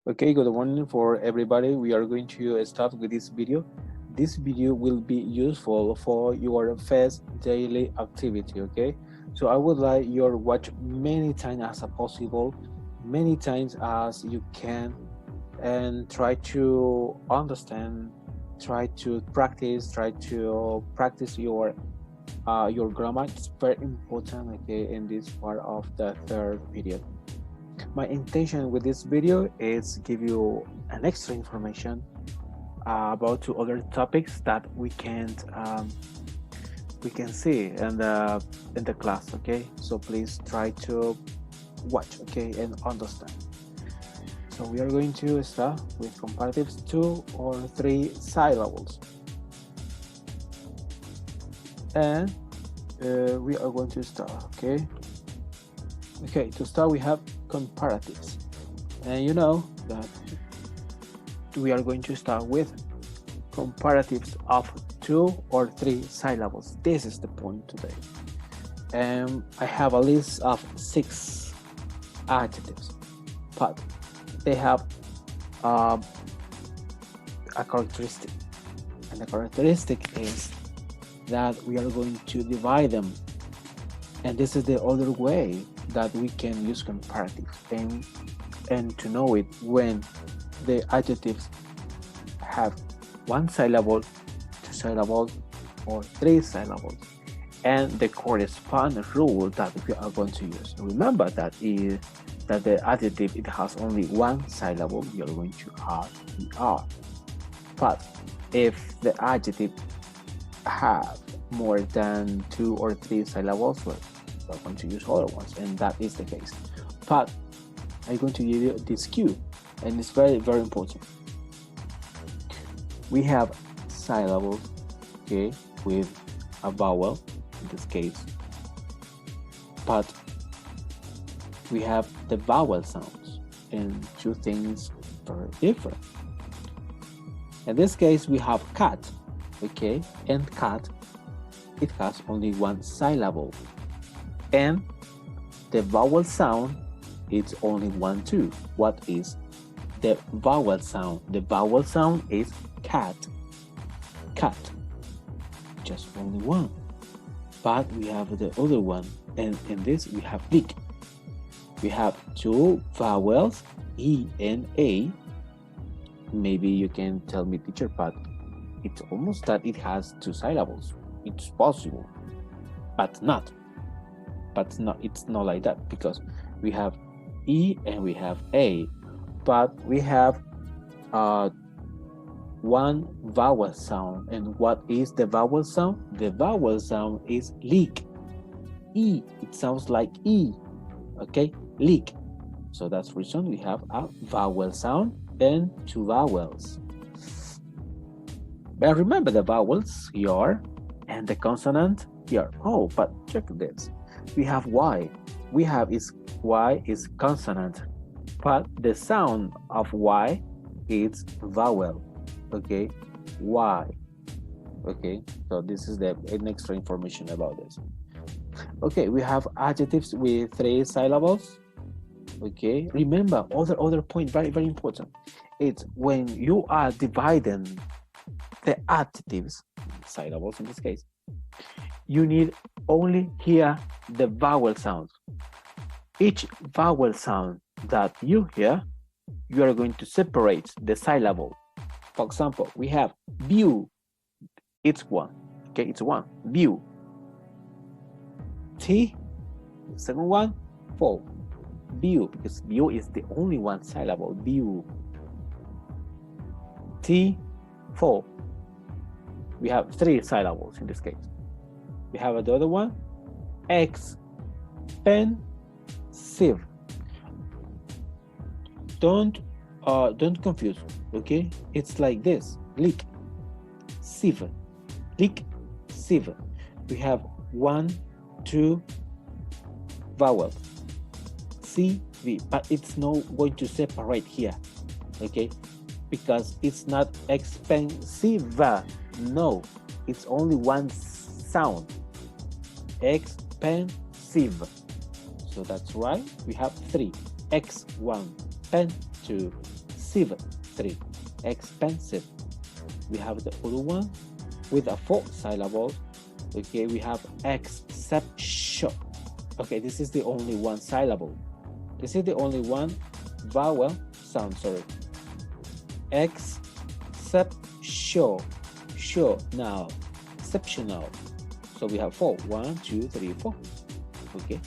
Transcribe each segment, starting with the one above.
Okay, good morning for everybody. We are going to start with this video. This video will be useful for your first daily activity, okay? So I would like you to watch many times as possible, many times as you can, and try to understand, try to practice your grammar. It's very important, okay, in this part of the third period. My intention with this video is give you an extra information about two other topics that we can see in the class. Okay, so please try to watch, okay, and understand. So we are going to start with comparatives 2 or 3 syllables, and we are going to start. Okay, to start we have comparatives, and you know that we are going to start with comparatives of 2 or 3 syllables. This is the point today. And I have a list of 6 adjectives, but they have a characteristic, and the characteristic is that we are going to divide them, and this is the other way that we can use comparatives and to know it when the adjectives have 1 syllable, 2 syllables, or 3 syllables, and the corresponding rule that we are going to use. Remember that that the adjective, it has only 1 syllable, you are going to add er. But if the adjective have more than 2 or 3 syllables, well, we're going to use other ones, and that is the case. But I'm going to give you this cue, and it's very, very important. We have syllables, okay, with a vowel in this case, but we have the vowel sounds, and two things are different. In this case, we have cat, okay, and cat, it has only 1 syllable, and the vowel sound, it's only 1 too. What is the vowel sound? The vowel sound is cat, cat, just only 1. But we have the other one, and in this we have lick. We have 2 vowels, E and A. Maybe you can tell me, teacher, but it's almost that it has 2 syllables. It's possible, but not. It's not like that, because we have E and we have A, but we have 1 vowel sound. And what is the vowel sound? The vowel sound is lick. E, it sounds like E, okay, lick. So that's the reason we have a vowel sound and 2 vowels. But remember the vowels here and the consonant here. Oh, but check this. We have Y. We have Y is consonant, but the sound of Y is vowel. Okay, Y. Okay, so this is the extra information about this. Okay, we have adjectives with 3 syllables. Okay, remember other point, very, very important. It's when you are dividing the adjectives, syllables in this case, you need only hear the vowel sounds. Each vowel sound that you hear, you are going to separate the syllable. For example, we have view, it's 1, okay, it's 1, view. T, the second one, 4, view, because view is the only 1 syllable, view. T, 4, we have 3 syllables in this case. We have another one, expensive. Don't confuse, okay? It's like this, lick, sieve, lick, sieve. We have 1, 2 vowels, C, V, but it's not going to separate here, okay? Because it's not expensive, no, it's only 1 sound, expensive. So that's right, we have 3, X1, pen 2, expensive, 3. Expensive. We have the other one with a 4 syllable. Okay, we have exception. Okay, this is the only one syllable. This is the only one vowel sound, sorry. Exception. Show now. Exceptional. So we have 4. 1, 2, 3, 4. Okay.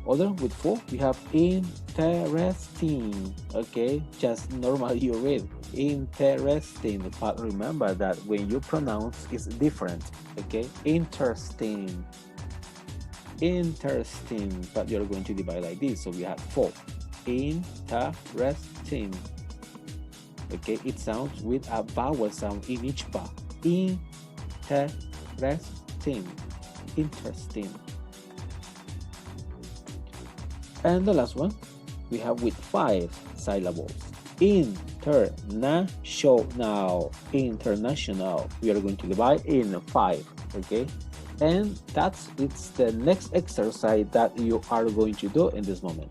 Other with 4, we have interesting. Okay, just normal you read. Interesting. But remember that when you pronounce, it's different. Okay, interesting. Interesting. But you're going to divide like this. So we have 4. Interesting. Okay, it sounds with a vowel sound in each bar. Interesting. Interesting. And the last one we have with 5 syllables. International. International. We are going to divide in 5. Okay, and it's the next exercise that you are going to do in this moment.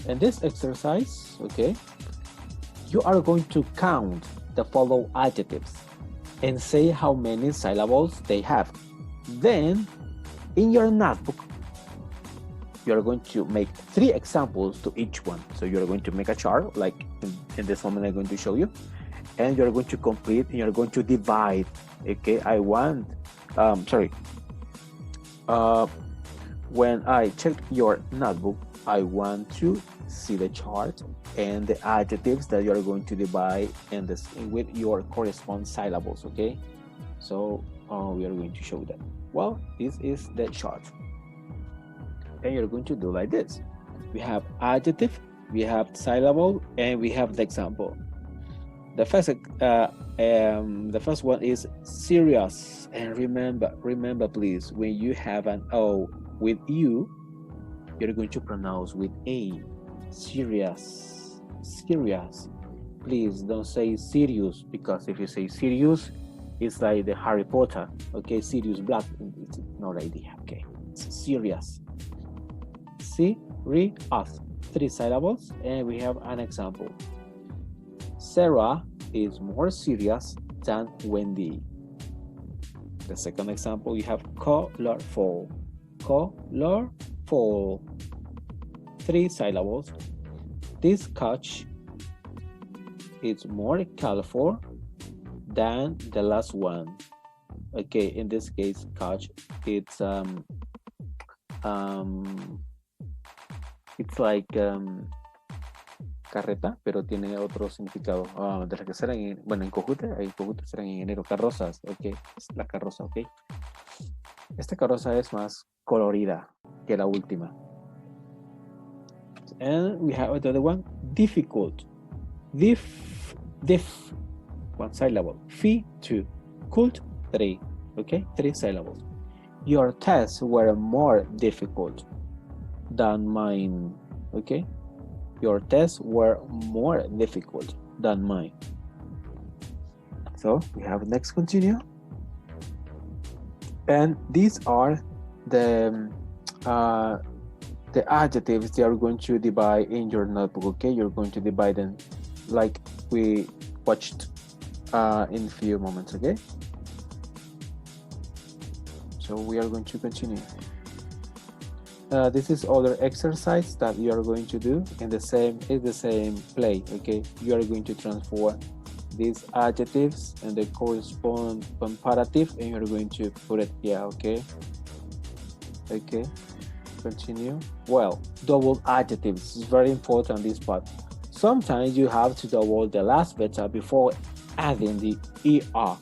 And this exercise, okay, you are going to count the following adjectives and say how many syllables they have. Then in your notebook you're going to make 3 examples to each one. So you're going to make a chart like in this moment I'm going to show you, and you're going to complete and you're going to divide. Okay, I want when I check your notebook, I want to see the chart and the adjectives that you're going to divide and this with your corresponding syllables. Okay, so we are going to show that. Well, this is the chart, and you're going to do like this. We have adjective, we have syllable, and we have the example. The first one is serious. And remember please, when you have an O with U, you're going to pronounce with A. Serious. Serious. Please don't say serious, because if you say serious, it's like the Harry Potter. Okay, Sirius Black. It's not idea. Okay, it's serious. Serious. 3 syllables, and we have an example. Sarah is more serious than Wendy. The second example, you have colorful. Colorful. 3 syllables. This couch is more colorful than the last one. Okay, in this case, couch, it's like carreta, pero tiene otro significado. De las que serán, bueno, en Cojute serán en enero, carrozas, ok, es la carroza, ok. Esta carroza es más colorida que la última. And we have another one, difficult. Diff, 1 syllable. Fee, 2. Cult, 3. Okay, 3 syllables. Your tests were more difficult than mine. Okay, your tests were more difficult than mine. So we have next continue, and these are the adjectives they are going to divide in your notebook. Okay, you're going to divide them like we watched in a few moments. Okay, so we are going to continue. This is other exercise that you are going to do in the same play. Okay, you are going to transform these adjectives and the corresponding comparative, and you're going to put it here. Okay, continue. Well, double adjectives is very important, this part. Sometimes you have to double the last letter before adding the er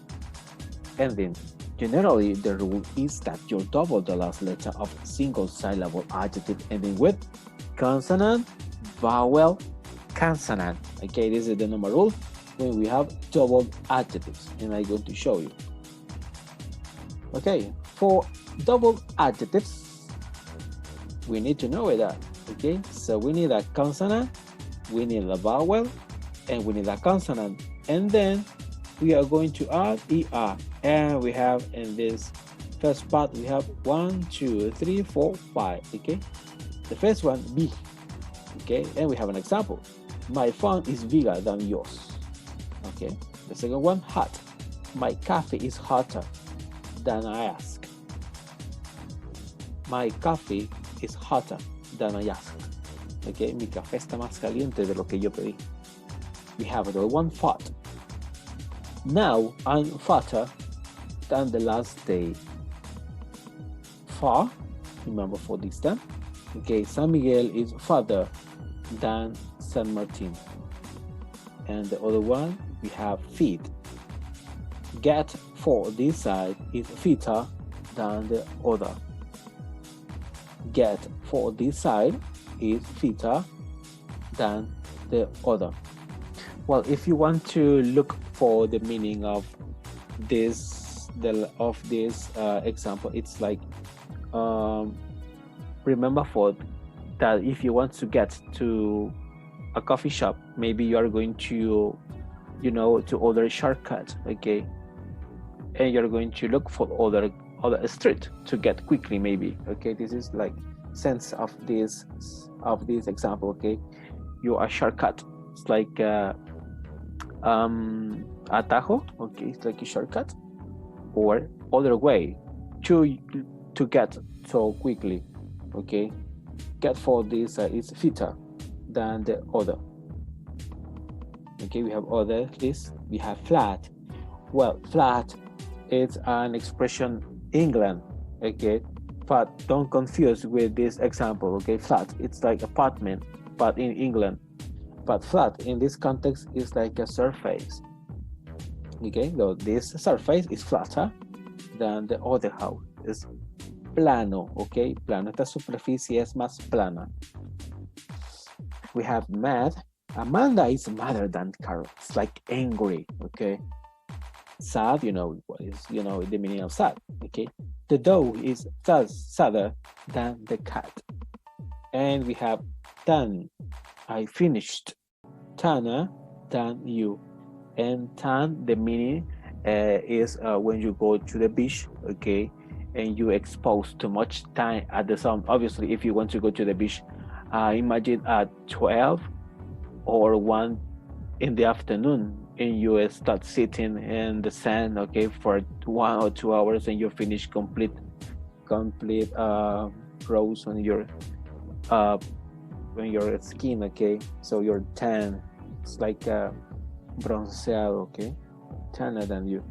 ending. Generally, the rule is that you double the last letter of single syllable adjective ending with consonant, vowel, consonant. Okay, this is the number rule when we have double adjectives, and I'm going to show you. Okay, for double adjectives, we need to know that. Okay, so we need a consonant, we need a vowel, and we need a consonant, and then we are going to add er, and we have in this first part we have 1, 2, 3, 4, 5. Okay, the first one B. Okay, and we have an example. My phone is bigger than yours. Okay. The second one, hot. My coffee is hotter than I ask. My coffee is hotter than I asked. Okay, mi café está más caliente de lo que yo pedí. We have the one fat. Now I'm fatter than the last day. Far, remember for this time. Okay, San Miguel is farther than San Martin. And the other one, we have feet. Get for this side is fitter than the other. Get for this side is fitter than the other. Well, if you want to look for the meaning of this example, it's like remember for that if you want to get to a coffee shop, maybe you are going to to order a shortcut, okay, and you're going to look for other street to get quickly, maybe. Okay, this is like sense of this example. Okay, you are shortcut. It's like atajo. Okay, it's like a shortcut or other way to get so quickly. Okay, get for this is fitter than the other. Okay, we have other this. We have flat. Well, flat is an expression England. Okay, but don't confuse with this example. Okay, flat, it's like apartment, but in England. But flat in this context is like a surface. Okay, so this surface is flatter than the other house. It's plano. Okay, plano. Esta superficie es más plana. We have mad. Amanda is madder than Carol. It's like angry. Okay. Sad, what is the meaning of sad. Okay. The dog is sadder than the cat. And we have done. I finished. Tanner than you. And tan, the meaning is when you go to the beach, okay, and you expose too much time at the sun. Obviously, if you want to go to the beach, imagine at 12 or 1 in the afternoon, and you start sitting in the sand, okay, for 1 or 2 hours, and you finish complete froze on your skin, okay, so you're tan. It's like bronceado, okay, tanner than you.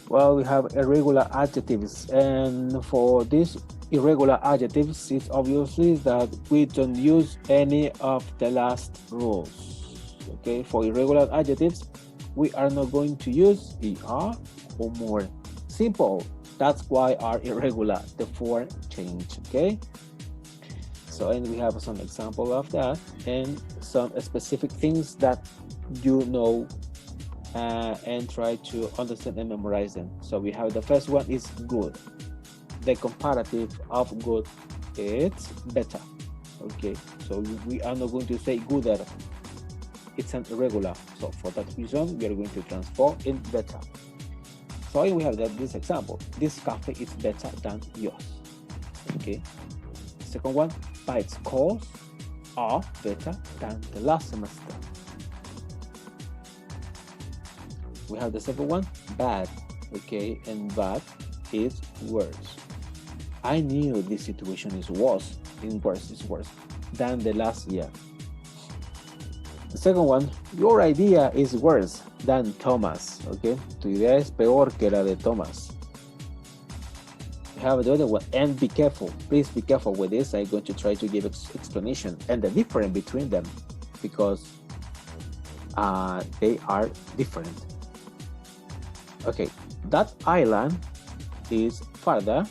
Well, we have irregular adjectives, and for these irregular adjectives, it's obviously that we don't use any of the last rules. Okay, for irregular adjectives, we are not going to use er or more. Simple. That's why are irregular. The form change. Okay. So, and we have some example of that and some specific things that you know and try to understand and memorize them. So we have the first one is good. The comparative of good is better. Okay, so we are not going to say gooder. It's an irregular. So for that reason, we are going to transform in better. So we have this example. This cafe is better than yours. Okay. Second one, by scores are better than the last semester. We have the second one, bad. Okay, and bad is worse. I knew this situation is worse than the last year. The second one, your idea is worse than Thomas. Okay, tu idea es peor que la de Thomas. We have the other one, and be careful. Please be careful with this. I'm going to try to give explanation and the difference between them because they are different. Okay, that island is farther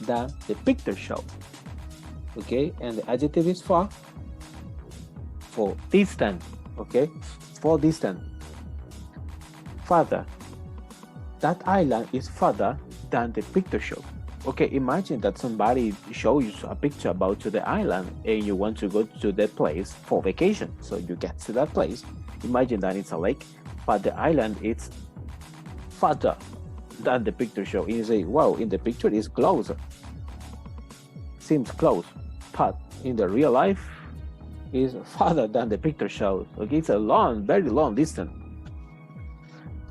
than the picture show. Okay, and the adjective is far for distant. Okay, for distant. Farther. That island is farther than the picture show. Okay, imagine that somebody shows you a picture about to the island and you want to go to that place for vacation. So you get to that place. Imagine that it's a lake, but the island is farther than the picture show. And you say, wow, in the picture it's closer. Seems close, but in the real life, is farther than the picture shows. Okay, it's a long, very long distance.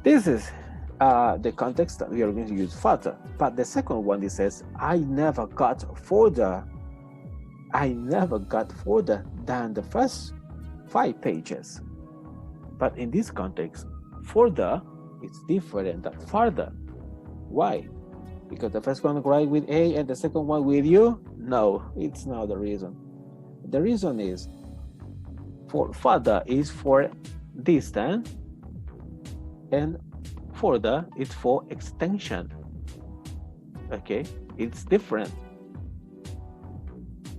This is the context that we are going to use further. But the second one, it says, I never got further than the first 5 pages. But in this context, further is different than farther. Why? Because the first one right with A and the second one with U? No, it's not the reason. The reason is for further is for distance and further is for extension. Okay, it's different.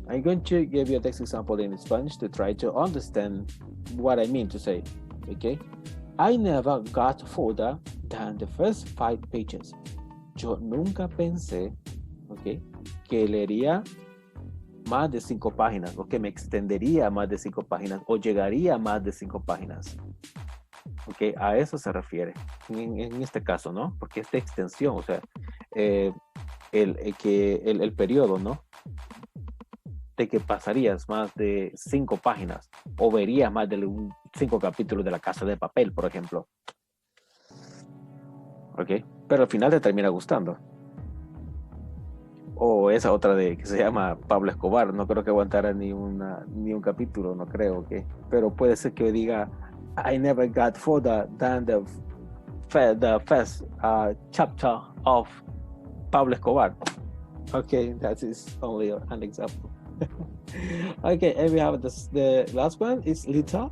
I'm going to give you a text example in Spanish to try to understand what I mean to say. Okay, I never got further than the first 5 pages. Yo nunca pensé, okay, que leería más de 5 páginas o que me extendería más de 5 páginas o llegaría a más de 5 páginas. Ok, a eso se refiere en este caso, ¿no? Porque es de extensión, o sea, el periodo, ¿no? De que pasarías más de 5 páginas o verías más de 5 capítulos de La Casa de Papel, por ejemplo. Ok, pero al final te termina gustando. O esa otra de que se llama Pablo Escobar, no creo que aguantara ni un capítulo, no creo, ok. Pero puede ser que diga, I never got further than the first chapter of Pablo Escobar. Okay, that is only an example. Okay, and we have the last one is Lita.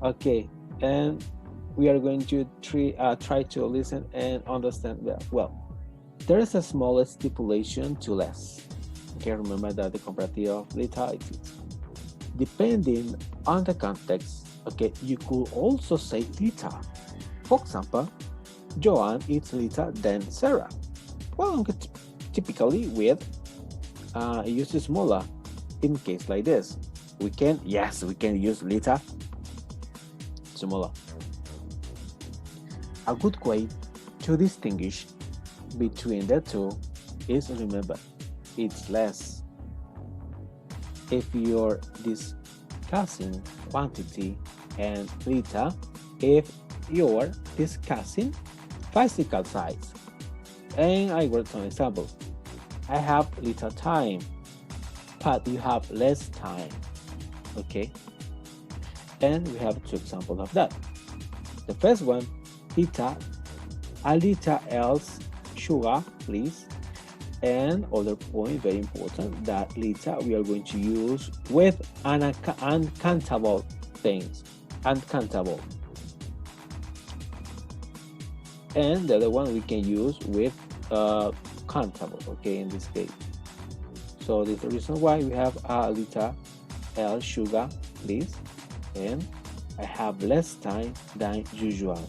Okay, and we are going to try to listen and understand that well. There is a small stipulation to less. Okay, remember that the comparative of Lita exists. Depending on the context, okay, you could also say Lita. For example, Joanne eats Lita than Sarah. Well, typically with use smaller. In case like this, we can use Lita smaller. A good way to distinguish between the two is, remember, it's less. If you're discussing quantity and Lita, if you're discussing physical size. And I got some example. I have little time, but you have less time. Okay, and we have 2 examples of that. The first one, Lita, a little else sugar, please. And other point, very important, that Lita we are going to use with uncountable things, uncountable. And the other one we can use with countable, okay, in this case. So this is the reason why we have a Lita L sugar, please. And I have less time than usual.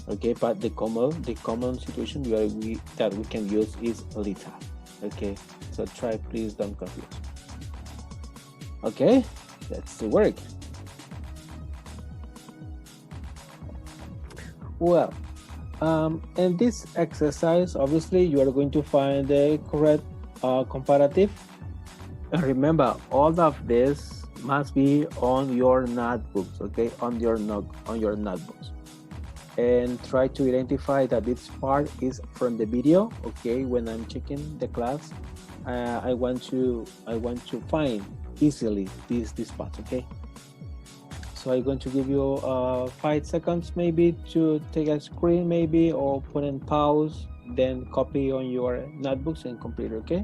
Okay, but the common situation that we can use is Lita. Okay, so try, please don't confuse. Okay, that's the work. Well, in this exercise, obviously you are going to find the correct comparative. And remember, all of this must be on your notebooks. Okay, on your notebooks. And try to identify that this part is from the video. Okay, when I'm checking the class, I want to find easily this part. Okay, so I'm going to give you 5 seconds maybe to take a screen maybe, or put in pause, then copy on your notebooks and computer. Okay.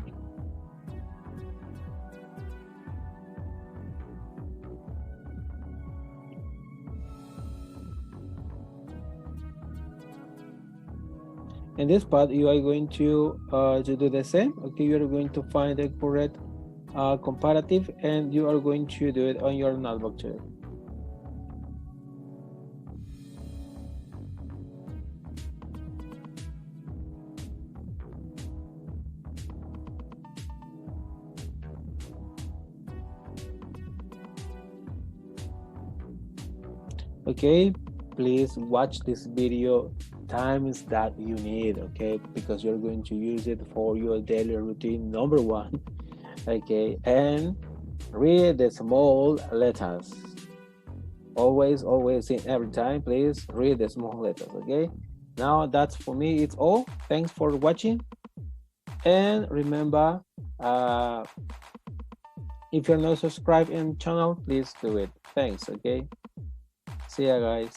In this part, you are going to do the same. Okay, you are going to find the correct comparative, and you are going to do it on your notebook too. Okay, please watch this video times that you need, okay, because you're going to use it for your daily routine, number 1. Okay, and Read the small letters. Always, in every time, please read the small letters, okay? Now that's for me, it's all. Thanks for watching. And remember, if you're not subscribed in channel, please do it. Thanks, okay? See ya, guys.